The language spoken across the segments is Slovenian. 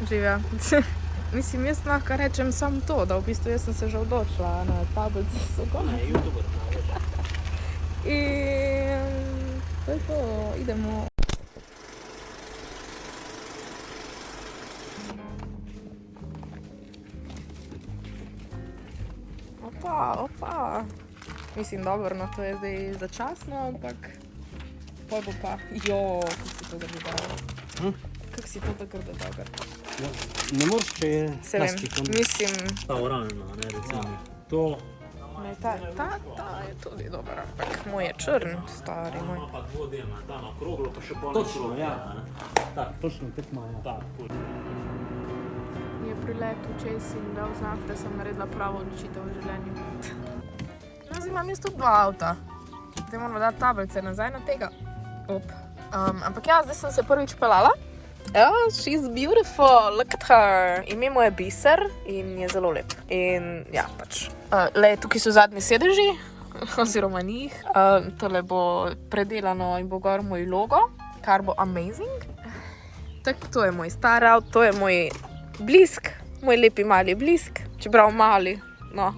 Živja. Mislim, jaz lahko rečem samo to, da v bistvu jaz sem se že odločila na tablici s sokom. Ne, YouTuber. In to je to, idemo. Opa. Mislim, dobro, no to je zdaj začasno, ampak poj bo pa. Kako si to drži dobro. Kako si to grdo dobro. Ne moreš, če je Se vem, mislim... Ta oranžna, ne, recimo. To... Ne, ta je tudi dober, ampak moj je črn, stari moj. Pa dvodema, ta na kroglo, pa še polno. Točno, ja. Tak, točno, tek ima, ja. Tak, Je priletel čez in dal znak, da sem naredila pravo odločitev v življenju. No, zdaj imam jaz tudi 2 avta. Zdaj moramo dati tablice nazaj na tega. Ampak ja, zdaj sem se prvič pelala. Oh, she's beautiful, look at her. Ime mu je Biser in je zelo lep. In ja, pač. Tukaj so zadnji sedeži, oziroma njih. Tole bo predelano in bo gor moj logo, kar bo amazing. Tako, to je moj star avto, to je moj blisk, moj lepi mali blisk, čeprav mali, no.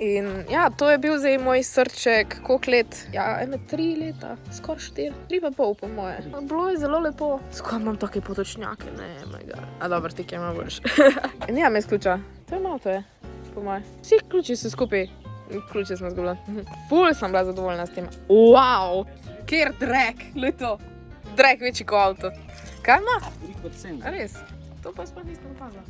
In ja, to je bil zdaj moj srček, koliko let? Ja, 3 leta, skoraj 4, 3,5 po moje. Bilo je zelo lepo. Skoro imam take potočnjake, ne, my god. A dobro, ti kje ima boljš. Nijam jaz ključa, to je malo to je, po moje. Vsi ključi so skupaj, ključe smo zgubila. Ful sem bila zadovoljna s tem. Wow, kjer drag, glej to. Drag večji kot avto. Kaj ima? A res? To pa sploh nisem opazila.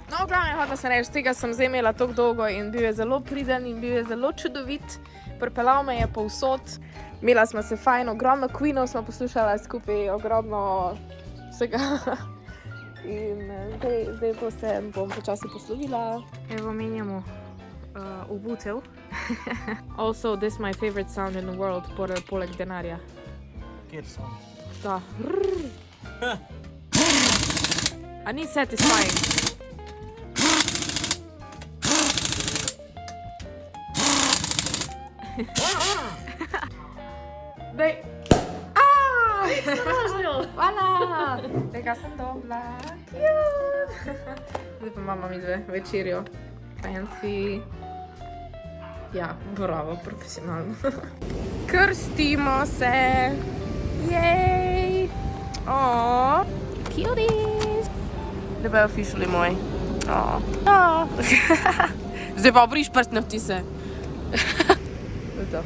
No, v glavnem, hodila sem reči, tega sem zdaj imela toliko dolgo in bil je zelo priden in bil je zelo čudovit. Pripelal me je povsod. Imela smo se fajn, ogromno Queenov smo poslušala skupaj, ogromno vsega. In zdaj to se bom počasi poslovila. Evo, menjamo obutev. Also, this is my favorite sound in the world, poleg denarja. Kjer so? Da. A ni satisfying? Daj. Hvala! Tega sem dobila. Zdaj pa imamo mi dve večerjo. Fancy. Ja, bravo, profesionalno. Krstimo se. Jej! Aww, cuties! Zdaj pa je officially moj. Zdaj pa obriš prstne vtise. To je to.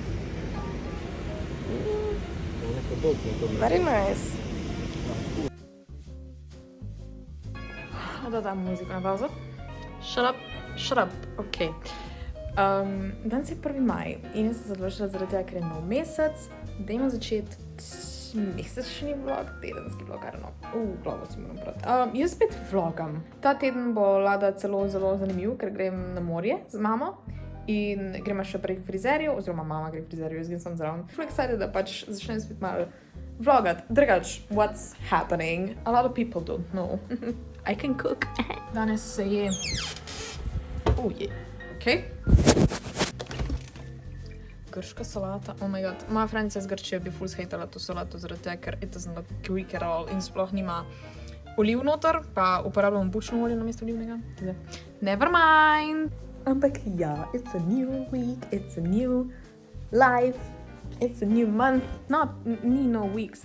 Very nice. Da dam muziko na pauzo. Shut up, ok. Danes je 1. maj in jaz sem se odločila zaradi tega, ker je nov mesec. Dajmo začeti mesečni vlog, tedenski vlog, vlogo si moram brati. Jaz spet vlogam. Ta teden bo Lada zelo zanimiv, ker grem na morje z mamo. In gremo še prej k frizerju, oziroma mama gre k frizerju, jaz grem sem zraven. Ful excited, da pač začnem spet malo vlogat. Drugač, what's happening? A lot of people don't know. I can cook. Danes se je... Okay. Grška salata, oh my god. Moja Francija z Grčije bi ful zhejtala to salato zaradi tega, ker it doesn't look Greek at all in sploh nima oliv noter, pa uporabljamo bučno olje namesto olivnega. Never mind. Ampak ja, it's a new week, it's a new life, it's a new month. Ni no week,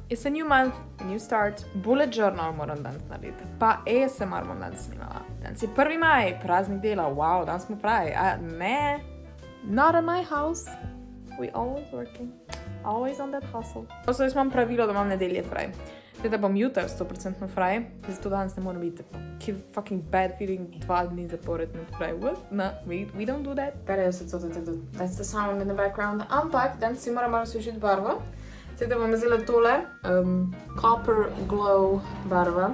it's a new month, a new start. Bullet journal moram danes narediti, pa ASMR bom danes snimala. Danes je 1. maj, praznik dela, wow, danes smo pravi. Ne, not in my house, we always working, always on that hustle. Also, jaz imam pravilo, da imam nedelje fraj. Zdaj, da bom jutri 100% fraj, zato danes ne moram biti fucking bad feeling 2 dni zapored med fraj. What? No, we don't do that. That's the sound in the background. Ampak, danes si moram malo osvežiti barvo. Zdaj, da bom vzela tole Copper Glow barva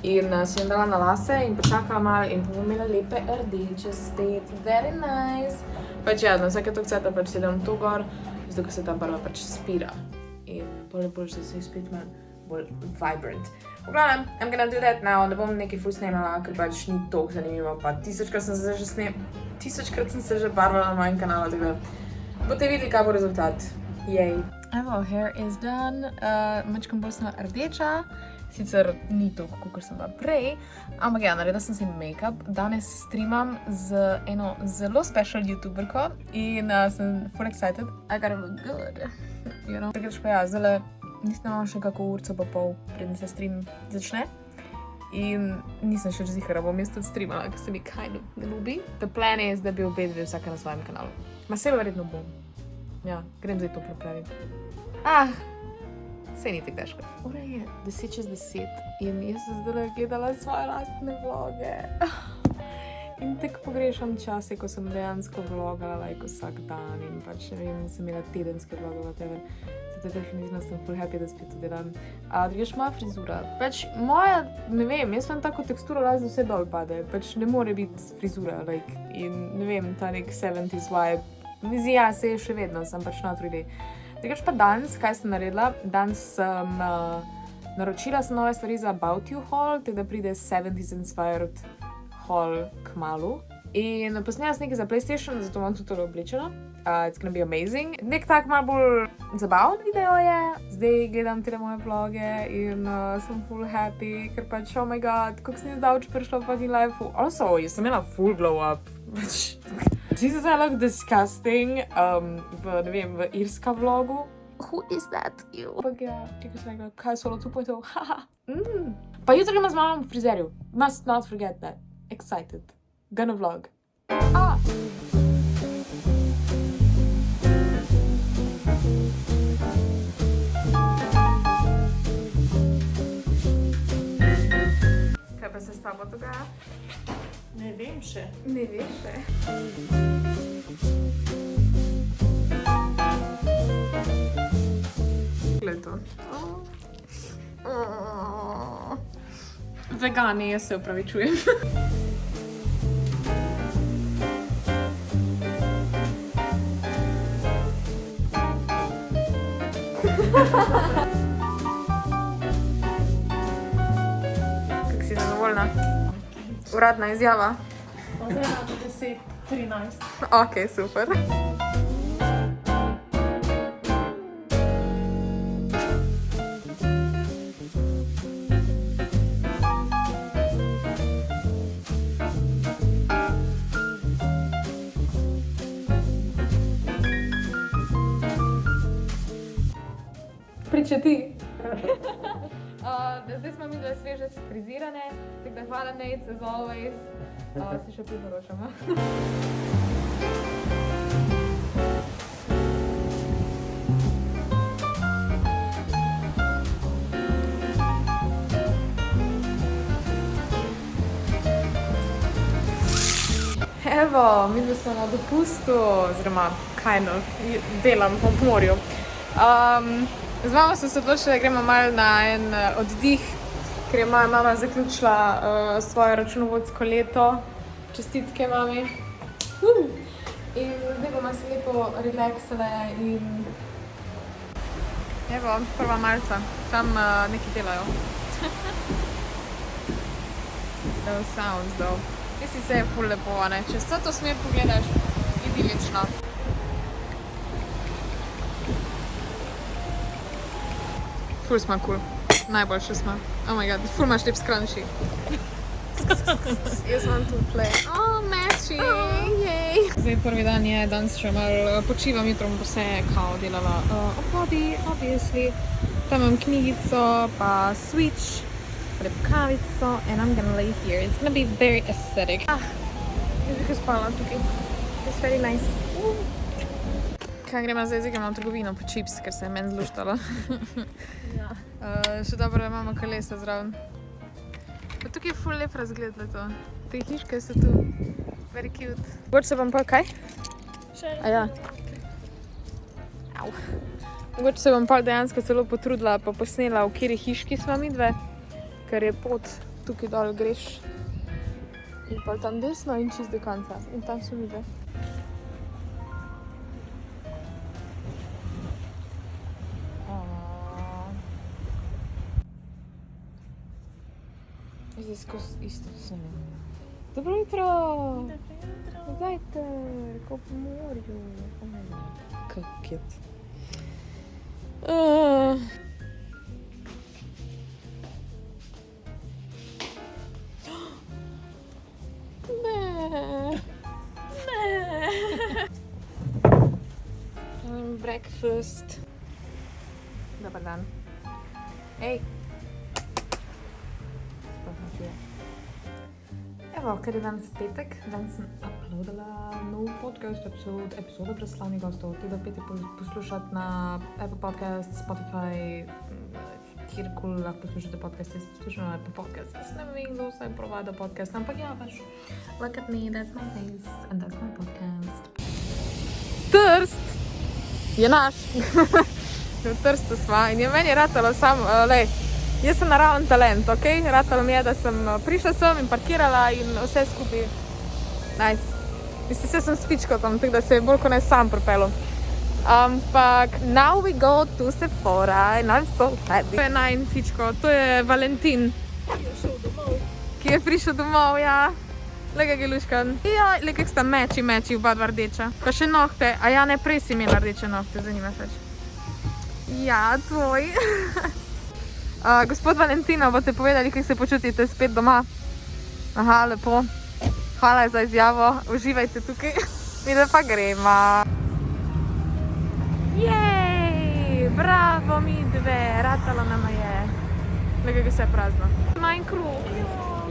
in si jim dala na lase in počakala malo in bom imela lepe rdeče spet. Very nice. Pač ja, na vsake toliko cveta pač si dam to gor, zato ker se ta barva pač spira. In bolj da se spet malo bolj vibrant. V glavnem, I'm gonna do that now, da bom nekaj ful snemala, ker pač ni toliko zanimivo, pa tisočkrat sem se že barvala na mojem kanalu, tako da boste videli, kaj bo rezultat. Jej. Evo, hair is done, mačkam bolj sem rdeča, sicer ni toliko, kot sem bila prej, ampak ja, naredila sem si make-up. Danes streamam z eno zelo special youtuberko in sem full excited. I gotta look good, you know. Takrat pa ja, zdaj nisem imala še kako urco pa pol, preden se stream začne. In nisem še zihara, bom jaz tudi streamala, ker se mi kind of ne ljubi. The plan is, da bi obe dve vsaka na svojem kanalu. Ma se verjetno bom. Ja, grem zdaj to pripraviti. Sej ni tako težko. Ura je 10:10 in jaz sem zdaj gledala svoje lastne vloge. In tako pogrešam čase, ko sem dejansko vlogala like vsak dan in pač ne vem, sem imela tedenske vloge, whatever. Zato definitivno sem full happy, da spet to delam. Drugač moja frizura. Pač moja, ne vem, jaz imam tako teksturo, da vse dol pade. Pač ne more biti frizura, like, in ne vem, ta nek 70s vibe. Ja, se je še vedno, sem pač not really. Drugač pa danes, kaj sem naredila? Danes sem naročila sem nove stvari za About You haul, tako da pride 70s inspired haul kmalu. In posnela sem nekaj za PlayStation, zato imam tudi tole oblečeno. It's gonna be amazing. Nek tak malo bolj zabaven video je. Zdaj gledam te moje vloge in sem full happy, ker pač, oh my god, kako sem zdavč prišla v fucking life. Also, jaz sem imela full glow up. Jesus, I look disgusting ne vem, v Irska vlogu. Who is that? Ampak ja, čekaj sem rekla, kaj solo 2.0, haha. Pa jutri gremo z mamom v frizerju. Must not forget that. Excited. Gonna vlog. Kaj pa se s tabo dogaja? Ne vem še. Ne veš še. Glej to. Vegani, jaz se opravičujem. Kako si zadovoljna? Uradna izjava. Od 1 do 10, 13. Ok, super. Priča ti. Zdaj smo mi dve sveže frizirane, tako da hvala Nate, as always. Se še priporočamo. Evo, mi smo na dopustu, oziroma kind of, delam po morju. Z mamo smo se odločili, da gremo malo na en oddih, ker je moja mama zaključila svoje računovodsko leto. Čestitke mami. In zdaj bomo se lepo relaksale in... Evo, prva malca. Tam neki delajo. Those sounds though. Misli se je ful lepo, ne? Če s to smer pogledaš, idilično. Ful smo cool. Najboljše smo. Oh my god, ful imaš lep scrunchie. Jaz imam tu play. Oh, matching! Yay! Zdaj prvi dan je, danes še malo počivam, jutro bom vse kao delala opodi, obviously. Tam imam knjigico, pa switch, lepo kavico, and I'm gonna lay here. It's gonna be very aesthetic. Jaz bi kaj spala tukaj. It's very nice. Kaj gremo zdaj, gremo v trgovino po čips, ker se je meni zluštalo. Ja. Še dobro, da imamo kolesa zraven. Pa tukaj je ful lep razgled leto. Te hiške so tu very cute. Mogoče se bom pa kaj? Še Ja. Au. Mogoče se bom pa dejansko celo potrudila pa posnela, v kateri hiški smo mi dve, ker je pot tukaj dol greš. In pa tam desno in čist do konca. In tam so mi dve. Zdaj skozi isto sem. Dobro jutro! Zajtrk, po morju. Kako cute. Breakfast. Dobar dan. Ej. Sploh ne čuje. Evo, ker je danes petek, danes sem uploadala nov podcast, epizodo Brezslavnih gostov. Ti da peti poslušati na Apple Podcast, Spotify, kjerkoli lahko poslušate podcast. Jaz poslušam na Apple Podcast. Jaz ne vem, kdo vsaj provada podcast, ampak ja, pač. Look at me, that's my face, and that's my podcast. Trst je naš. V Trstu sva in je meni ratalo sam, lej, jaz sem naraven talent, ok? Ratalo mi je, da sem prišla sem in parkirala in vse skupaj. Nice. Mislim, vse sem s fičkotom, tako da se je bolj kot ne sam propelo. Ampak, now we go to Sephora and I'm so happy. To je najin fičko, to je Valentin. Ki je prišel domov, ja. Lega geluškan. Ja, le kak sta meči, oba dva rdeča. Pa še nohte, a ja ne, prej si imela rdeče nohte, zanima se. Ja, tvoj. Gospod Valentino, boste povedali, kako se počutite spet doma? Aha, lepo. Hvala za izjavo, uživajte tukaj. Mi da pa gremo. Jej, bravo mi dve, ratalo nama je. Lega ga vse prazno. Manj krug.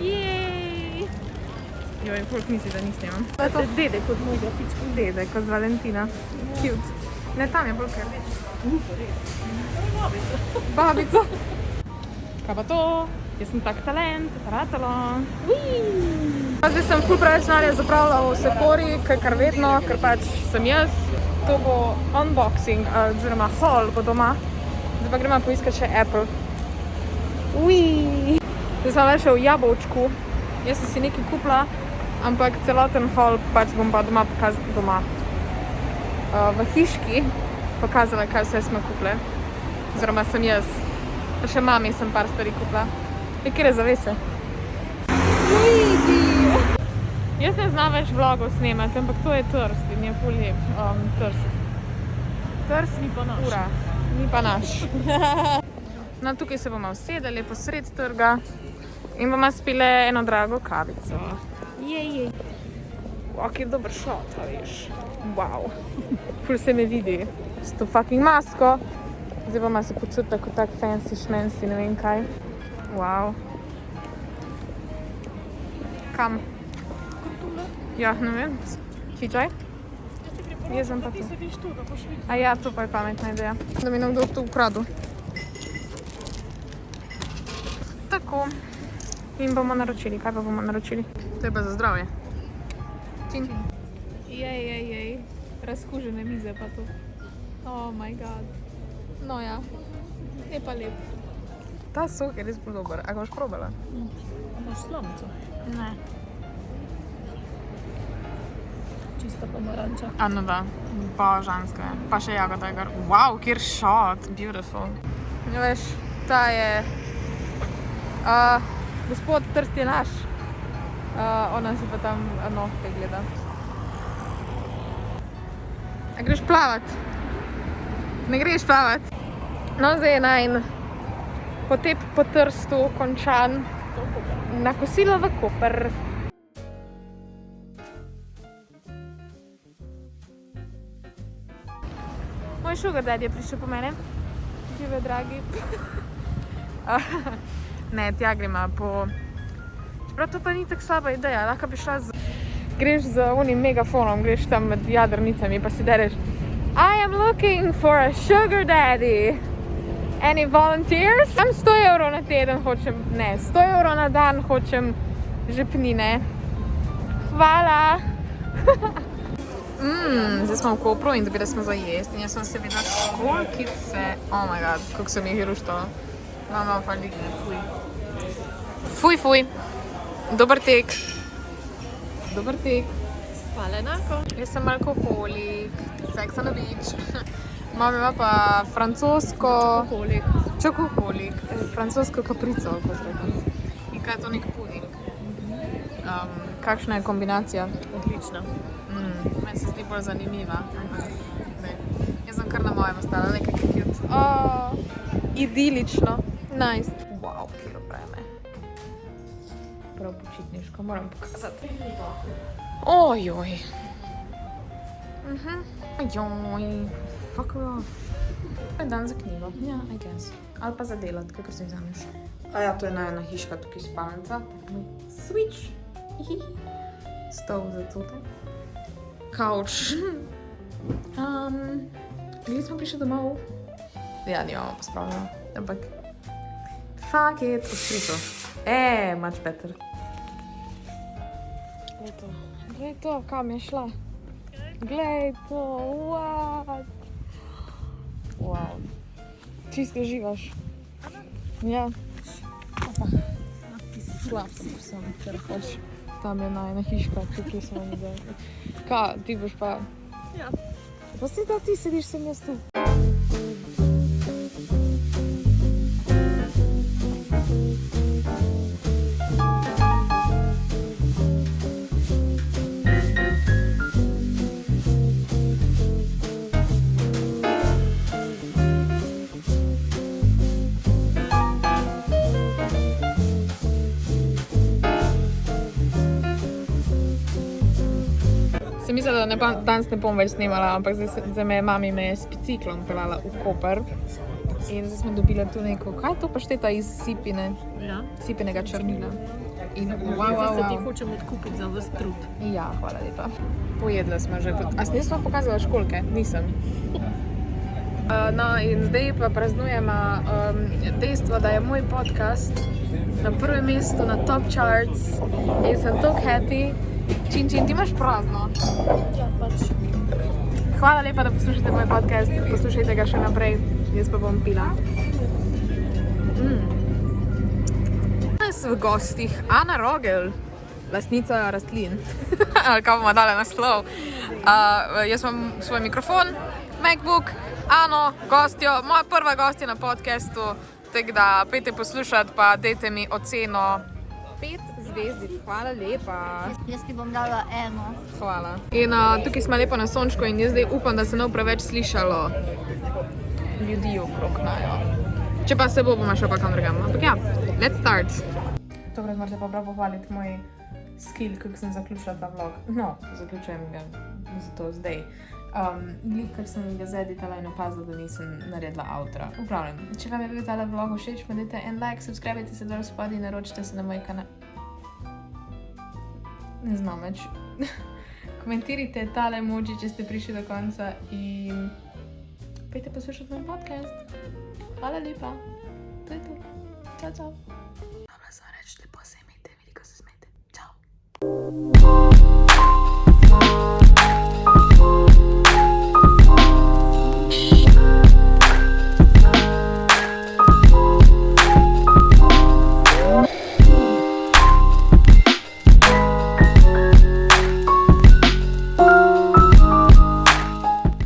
Jej. Joj, koliko misli, da njih snemam. To je to dedek od mojega fička. Dedek od Valentina. Cute. Ne, tam je bolj kar reč. Babico. Babico. Kaj pa to? Jaz sem tak talent, ratalo. Zdaj sem ful preveč narja zapravila v Sephori, kar vedno, ker pač sem jaz. To bo unboxing, oziroma haul bo doma. Zdaj pa gremo poiskati še Apple. Zdaj sem le še v Jabolčku. Jaz sem si nekaj kupila, ampak celoten haul pač bom pa doma pokazala. V hiški pokazala, kaj vse smo kupile. Oziroma sem jaz. Pa še mami sem par stvari kupila. Kjer je zavese? Jaz ne znam več vlogov snemati, ampak to je Trst in je ful lep. Trst. Trst ni pa naš. Ura. Ni pa naš. No, tukaj se bomo usedeli posred trga in bomo spile eno drago kavico. Jej. Ok, je dober shot, a veš. Wow. Ful se me vidi s to fucking masko. Zdaj bomo se počutila kot tak fancy šmensi, ne vem kaj. Wow. Kam? Ja, ne vem. Čičaj? Jaz sem pa tu. Ti sediš tu, da boš videl. A ja, to pa je pametna ideja. Da mi nekdo to ukradil. Tako. In bomo naročili. Kaj pa bomo naročili? To je pa za zdravje. Čin. Jej. Razkužene mize pa to. Oh my god. No ja. Je pa lep. Ta sok je res bolj dober. A ga boš probala? Imaš slamico. Ne. Čista pomaranča. A no da. Božanska je. Pa še jagoda je gar. Wow, kjer shot. Beautiful. Ja, veš, ta je... Gospod Trst je naš. Ona si pa tam nohte gleda. A greš plavat? Ne greš plavat? No, zdaj je najin potep po Trstu končan. Na kosilo v Koper. Moj sugar daddy je prišel po mene. Žive, dragi. Ne, tja gremo po... Čeprav to pa ni tako slaba ideja, lahko bi šla z... Greš z unim megafonom, greš tam med jadrnicami pa si dereš I am looking for a sugar daddy. Any volunteers? Sam 100 € na teden hočem, ne, 100 € na dan hočem žepnine. Hvala! Zdaj smo v Kopru in dobili smo za jesti in jaz sem se videla školkice. Oh my god, kako sem jih ruštala. Mama pa ligne, fuj. Dober tek. Hvala enako. Jaz sem alkoholik, sex on the beach. Mama ima pa francosko... Čokoholik. Francosko kaprico, kot rekam. In kaj je to nek puding? Kakšna je kombinacija? Odlična. Meni se zdi bolj zanimiva. Jaz sem kar na mojem ostala, nekaj cute. Idilično. Nice. Wow, kjer vreme. Prav počitniško, moram pokazati. Ojoj. Ojoj. Fuck off. Je dan za knjigo. Ja, I guess. Ali pa za delat, kako si vzameš. A ja, to je ena hiška tukaj spalnica. Switch. Stol za tukaj. Couch. Bili smo prišli domov. Ja, nimamo pa spravljeno. Ampak. Fuck it. Odkrito. Much better. Glej to, kam je šla. Glej to, what? Wow. Čisto živaš. Ja. Slab sem, ker hoč. Tam je najna hiška, tukaj smo videli. Kaj, ti boš pa? Ja. Pa si da ti sediš, sem jaz tu. Sem mislila, da danes ne bom več snimala, ampak zdaj mami me je s biciklom pelala v Koper. In zdaj smo dobili tu neko, kaj je to pašteta iz sipinega črnila. In Zdaj se ti hočem odkupiti za vas trud. Ja, hvala lepa. Pojedla smo že. A nismo pokazala školke? Nisem. No in zdaj pa praznujemo dejstvo, da je moj podcast na prvem mestu na top charts in sem tako happy. Čin, ti imaš prazno. Ja, pač. Hvala lepa, da poslušate moj podcast, poslušajte ga še naprej, jaz pa bom pila. Danes v gostih Ana Rogel, lastnica rastlin, ali kaj bomo dali naslov. Jaz imam svoj mikrofon, MacBook, Ano, gostjo, moja prva gostja na podcastu, tako da pejte poslušati, pa dajte mi oceno 5 zvezdic, hvala lepa. Jaz ti bom dala 1. Hvala. In tukaj smo lepo na sončku in jaz zdaj upam, da se ne bo preveč slišalo ljudi okrog najo. Če pa se bo, bomo še pa kam drugam. Ampak ja, let's start. Tokrat morate pa prav pohvaliti moj skill, kako sem zaključila ta vlog. No, zaključujem ga zato zdaj. Glih, kar sem ga zeditala in opazila, da nisem naredila outra. Upravljam. Če vam je bil tale vlog všeč, pa dajte en like, subscribajte se dol spodaj in naročite se na moj kanal. Ne znam več. Komentirajte tale emoji, če ste prišli do konca in pejte poslušati moj podcast. Hvala lepa. To je to. Čau, čau. Dobro, samo reči, lepo se imejte, veliko se smejte. Čau.